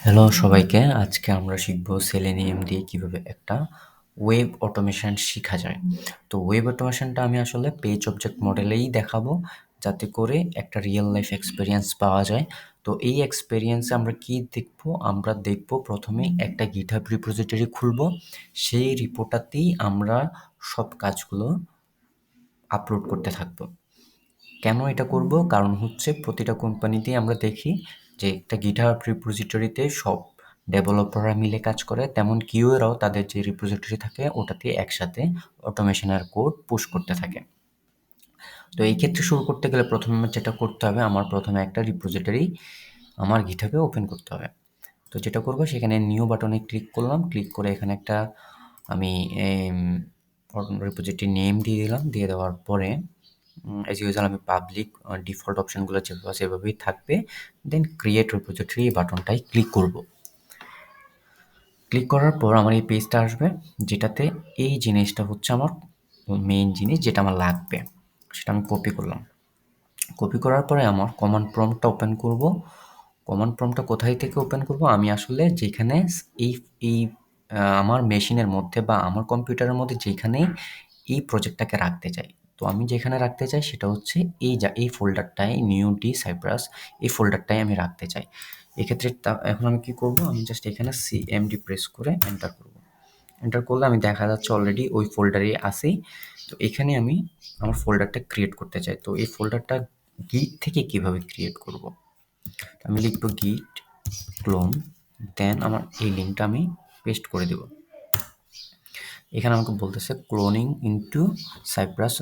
Hello সবাইকে, আজকে আমরা শিখব সেলেনিয়াম দিয়ে কিভাবে একটা ওয়েব অটোমেশন শেখা যায়। তো ওয়েব অটোমেশনটা আমি আসলে পেজ অবজেক্ট মডেলেই দেখাবো, যাতে করে একটা রিয়েল লাইফ এক্সপিরিয়েন্স পাওয়া যায়। তো এই এক্সপিরিয়েন্সে আমরা কি দেখব? আমরা দেখব প্রথমে একটা গিটহাব রিপোজিটরি খুলব, সেই রিপোটাতেই আমরা সব কাজগুলো আপলোড করতে থাকবো। কেন এটা করব? কারণ হচ্ছে প্রতিটা কোম্পানিতেই আমরা দেখি যে একটা গিটহাব রিপোজিটরিতে সব ডেভেলপাররা মিলে কাজ করে, তেমন কিউএরাও তাদের যে রিপোজিটরি থাকে ওটাতে একসাথে অটোমেশনের কোড পুশ করতে থাকে। তো এই ক্ষেত্রে শুরু করতে গেলে প্রথমে আমার যেটা করতে হবে, আমার প্রথমে একটা রিপোজিটরি আমার গিটহাবে ওপেন করতে হবে। তো যেটা করব, সেখানে নিউ বাটনে ক্লিক করলাম, ক্লিক করে এখানে একটা আমি রিপোজিটরি নেম দিয়ে দিলাম। দিয়ে দেওয়ার পরে অ্যাজ ইউজুয়াল আমি পাবলিক ডিফল্ট অপশনগুলো যেভাবে আছে সেভাবেই থাকবে। দেন ক্রিয়েট রিপোজিটরি বাটনটাই ক্লিক করব। ক্লিক করার পর আমার এই পেজটা আসবে, যেটাতে এই জিনিসটা হচ্ছে আমার মেইন জিনিস, যেটা আমার লাগবে সেটা আমি কপি করলাম। কপি করার পরে আমার কমান্ড প্রম্পটটা ওপেন করব। কমান্ড প্রম্পটটা কোথায় থেকে ওপেন করব? আমি আসলে যেখানে এই এই আমার মেশিনের মধ্যে বা আমার কম্পিউটারের মধ্যে যেখানেই এই প্রজেক্টটাকে রাখতে চাই। তো আমি যেখানে রাখতে চাই সেটা হচ্ছে এই ফোল্ডারটায় নিউ ডি সাইপ্রাস, এই ফোল্ডারটাই আমি রাখতে চাই। এক্ষেত্রে এখন আমি কি করব? আমি জাস্ট এখানে সিএমডি প্রেস করে এন্টার করব। এন্টার করলে আমি দেখা যাচ্ছে অলরেডি ওই ফোল্ডারে আছি। তো এখানে আমি আমার ফোল্ডারটা ক্রিয়েট করতে চাই। তো এই ফোল্ডারটা গিট থেকে কিভাবে ক্রিয়েট করব? আমি লিখব গিট ক্লোন, দেন আমার এই লিঙ্কটা আমি পেস্ট করে দেব। এখানে আমাকে বলতেছে ক্লোনিং ইনটু সাইপ্রাস।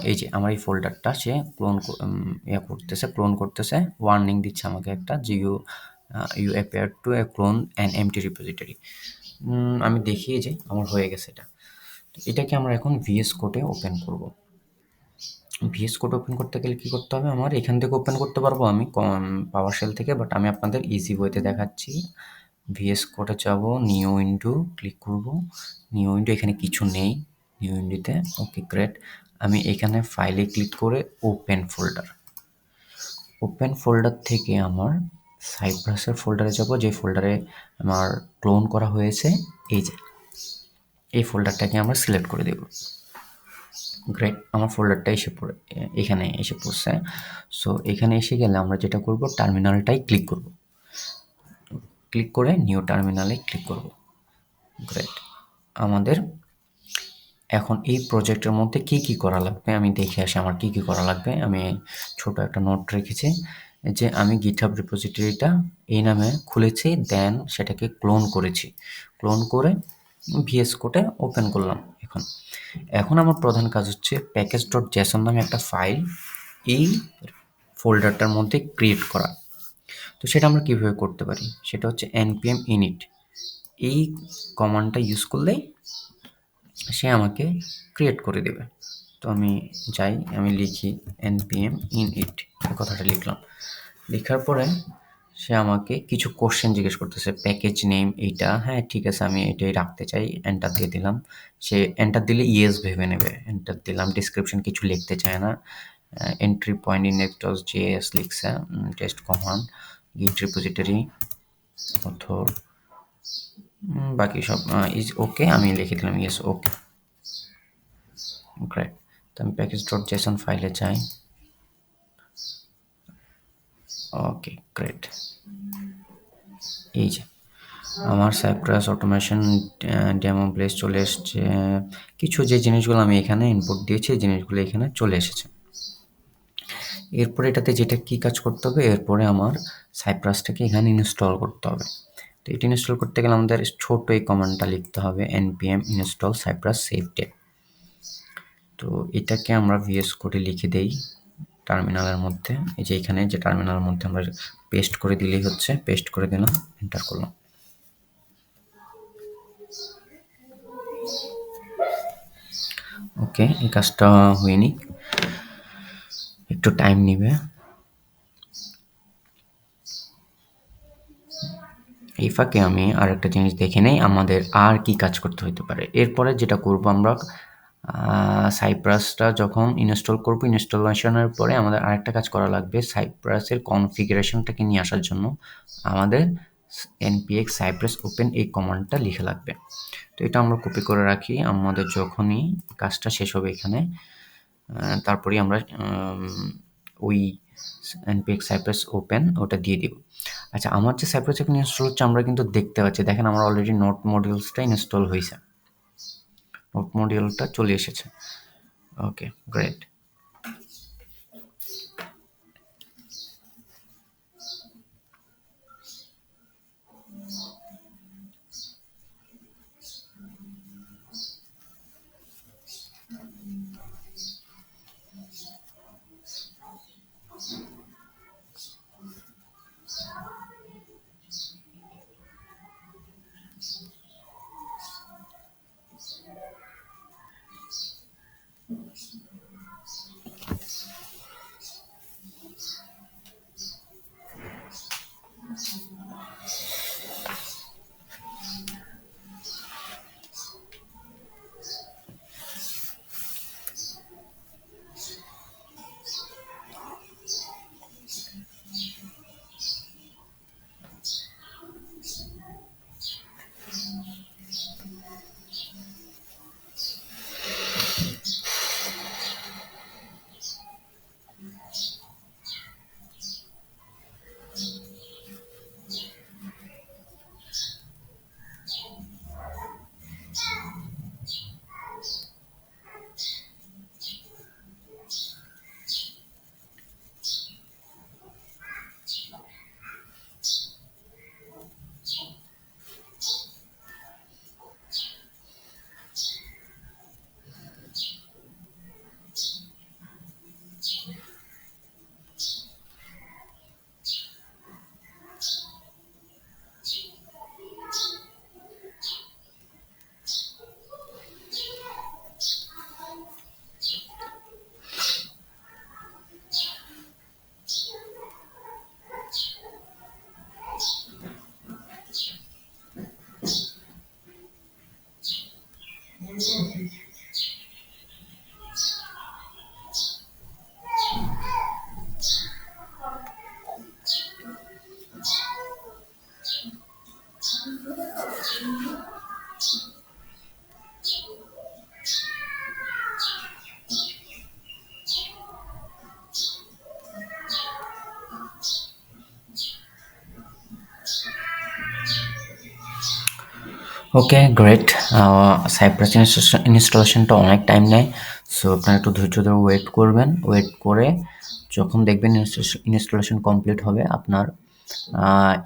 এই যে আমার এই ফোল্ডারটা সে ক্লোন করতেছে, ওয়ার্নিং দিচ্ছে আমাকে একটা, যে you appear to a clone an empty repository. আমি দেখি যে আমার হয়ে গেছে এটা। তো এটাকে আমরা এখন ভিএস কোডে ওপেন করব। ভিএস কোড ওপেন করতে গেলে কী করতে হবে? আমার এখান থেকে ওপেন করতে পারবো আমি পাওয়ার শেল থেকে, বাট আমি আপনাদের ইজি ওয়েতে দেখাচ্ছি। ভিএস কোডে যাব, নিউ উইন্ডো ক্লিক করব। নিউ উইন্ডো, এখানে কিছু নেই নিউ উইন্ডোতে। Okay great. আমি এখানে ফাইলে ক্লিক করে ওপেন ফোল্ডার, ওপেন ফোল্ডার থেকে আমার সাইপ্রাসের ফোল্ডারে যাব, যে ফোল্ডারে আমার ক্লোন করা হয়েছে। এই যে এই ফোল্ডারটাকে আমরা সিলেক্ট করে দেব। গ্রেট, আমার ফোল্ডারটা এখানে এসে পড়ছে। সো এখানে এসে গেলে আমরা যেটা করব, টার্মিনালটাই ক্লিক করব। ক্লিক করে নিউ টার্মিনালে ক্লিক করব। গ্রেট, আমাদের এখন এই প্রজেক্টের মধ্যে কি করা লাগবে আমি দেখে আসি। আমার কি করা লাগবে, আমি ছোট একটা নোট রেখেছি যে আমি গিটহাব রিপোজিটরিটা এই নামে খুলেছি, দেন সেটাকে ক্লোন করেছি। ক্লোন করে ভিএস কোডে ওপেন করলাম। এখন আমার প্রধান কাজ হচ্ছে package.json নামে একটা ফাইল এই ফোল্ডারটার মধ্যে ক্রিয়েট করা। তো সেটা আমরা কীভাবে করতে পারি? সেটা হচ্ছে npm init, এই কমান্ডটা ইউজ করলেই সে আমাকে ক্রিয়েট করে দেবে। তো আমি যাই, আমি লিখি npm init, এই কথাটা লিখলাম। লেখার পরে সে আমাকে কিছু কোশ্চেন জিজ্ঞেস করতেছে, প্যাকেজ নেম এইটা, হ্যাঁ ঠিক আছে আমি এটাই রাখতে চাই। এন্টার দিয়ে দিলাম। সে এন্টার দিলে ইয়েস ভেবে নেবে। এন্টার দিলাম, ডিসক্রিপশন কিছু লিখতে চায় না। এন্ট্রি পয়েন্ট index.js লিখছে, টেস্ট কমান্ড, গিট রিপোজিটরি, অথর, বাকি সব ইজ ওকে, আমি লিখে দিলাম ইয়েস ওকে। গ্রেট, তো আমি package.json ফাইলে যাই। ওকে গ্রেট, এই যে আমার সাইপ্রাস অটোমেশন ডেমোব্লেজ চলে এসছে। কিছু যে জিনিসগুলো আমি এখানে ইনপুট দিয়েছি, এই জিনিসগুলো এখানে চলে এসেছে। এরপরে এটাতে যেটা কী কাজ করতে হবে, এরপরে আমার সাইপ্রাসটাকে এখানে ইনস্টল করতে হবে। তো এটা ইনস্টল করতে গেলে আমাদের ছোট এই কমান্ডটা লিখতে হবে, npm install cypress safety। তো এটাকে আমরা ভিএস কোডে লিখে দেই টার্মিনালের মধ্যে। এই যে এখানে যে টার্মিনালের মধ্যে আমরা পেস্ট করে দিলেই হচ্ছে। পেস্ট করে দিলাম, এন্টার করলাম। ওকে, এই কাজটা হয়নি, একটু টাইম নেবে। এই ফাঁকে আমি আর একটা জিনিস দেখে নেই, আমাদের আর কি কাজ করতে হতে পারে। এরপরে যেটা করব, আমরা সাইপ্রাসটা যখন ইনস্টল করব, ইনস্টলেশনের পরে আমাদের আরেকটা কাজ করা লাগবে। সাইপ্রাসের কনফিগারেশনটাকে নিয়ে আসার জন্য আমাদের npx cypress open এই কমান্ডটা লিখে লাগবে। তো এটা আমরা কপি করে রাখি, আমাদের যখনই কাজটা শেষ হবে এখানে তারপরেই আমরা ওই npx cypress open ওটা দিয়ে দিব। আচ্ছা, আমার যে সাইপ্রাস এখন ইনস্টল হচ্ছে আমরা কিন্তু দেখতে পাচ্ছি, দেখেন আমার অলরেডি নোট মডিউলসটা ইনস্টল হয়েছে, নোট মডিউলটা চলে এসেছে। ওকে, গ্রেট। ওকে, গ্রেট। সাইপ্রাস ইনস্টলেশনটা অনেক টাইম নেয়, সো আপনারা একটু ধৈর্য ধরে ওয়েট করবেন। ওয়েট করে যখন দেখবেন ইনস্টলেশন কমপ্লিট হবে, আপনার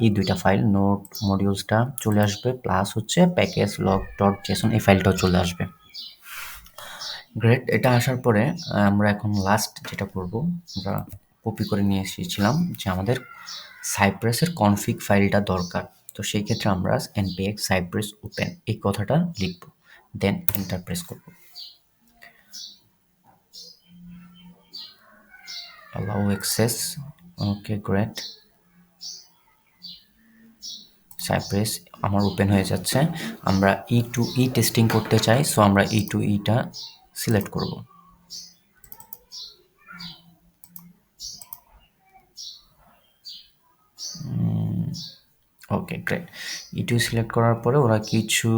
এই দুইটা ফাইল নোট মডিউলসটা চলে আসবে, প্লাস হচ্ছে প্যাকেজ লগ ডট জেসন এই ফাইলটাও চলে আসবে। গ্রেট। এটা আসার পরে আমরা এখন লাস্ট যেটা করব, আমরা কপি করে নিয়ে এসেছিলাম যে আমাদের সাইপ্রাসের কনফিগ ফাইলটা দরকার। তো সেই ক্ষেত্রে আমরা npx cypress open এই কথাটা লিখব, দেন এন্টার প্রেস করব। allow access, ওকে, গ্রেট। সাইপ্রাস আমার ওপেন হয়ে যাচ্ছে। আমরা ই টু ই টেস্টিং করতে চাই, সো আমরা ই টু ইটা সিলেক্ট করব। ওকে, গ্রেট। ই টু সিলেক্ট করার পরে ওরা কিছু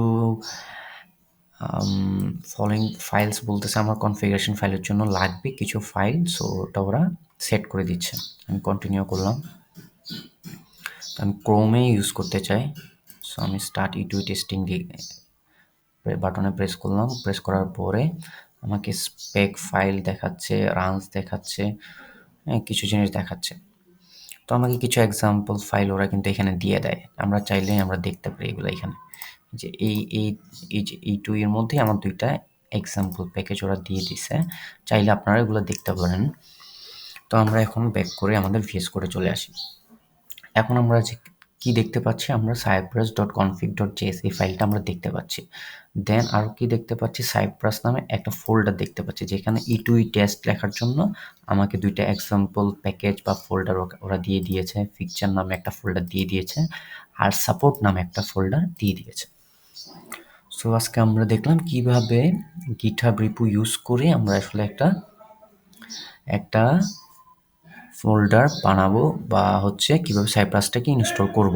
ফলোইং ফাইলস বলতেছে আমার কনফিগারেশন ফাইলের জন্য লাগবে কিছু ফাইল, সো ওটা ওরা সেট করে দিচ্ছে। আমি কন্টিনিউ করলাম। আমি ক্রোমে ইউজ করতে চাই, সো আমি স্টার্ট ই টু টেস্টিং দিয়ে বাটনে প্রেস করলাম। প্রেস করার পরে আমাকে স্পেক ফাইল দেখাচ্ছে, রানস দেখাচ্ছে, কিছু জিনিস দেখাচ্ছে। তো আমাকে কিছু এক্সাম্পল ফাইল ওরা কিন্তু এখানে দিয়ে দেয়, আমরা চাইলেই আমরা দেখতে পারি এগুলো এখানে, যে এই টু এর মধ্যে আমার দুইটা এক্সাম্পল প্যাকেজ ওরা দিয়ে দিছে, চাইলে আপনারা এগুলো দেখতে পারেন। তো আমরা এখন ব্যাক করে আমাদের ভিএস কোডে চলে আসি। এখন আমরা যে কি দেখতে পাচ্ছি, আমরা cypress.config.js এই ফাইলটা আমরা দেখতে পাচ্ছি। দেন আরও কি দেখতে পাচ্ছি, সাইপ্রাস নামে একটা ফোল্ডার দেখতে পাচ্ছি, যেখানে ই টেস্ট লেখার জন্য আমাকে দুইটা এক্সাম্পল প্যাকেজ বা ফোল্ডার ওরা দিয়ে দিয়েছে। ফিকচার নামে একটা ফোল্ডার দিয়ে দিয়েছে, আর সাপোর্ট নামে একটা ফোল্ডার দিয়ে দিয়েছে। সো আজকে আমরা দেখলাম কিভাবে GithubRepo ইউজ করে আমরা আসলে একটা ফোল্ডার বানাবো, বা হচ্ছে কিভাবে সাইপ্রাসটাকে ইনস্টল করব।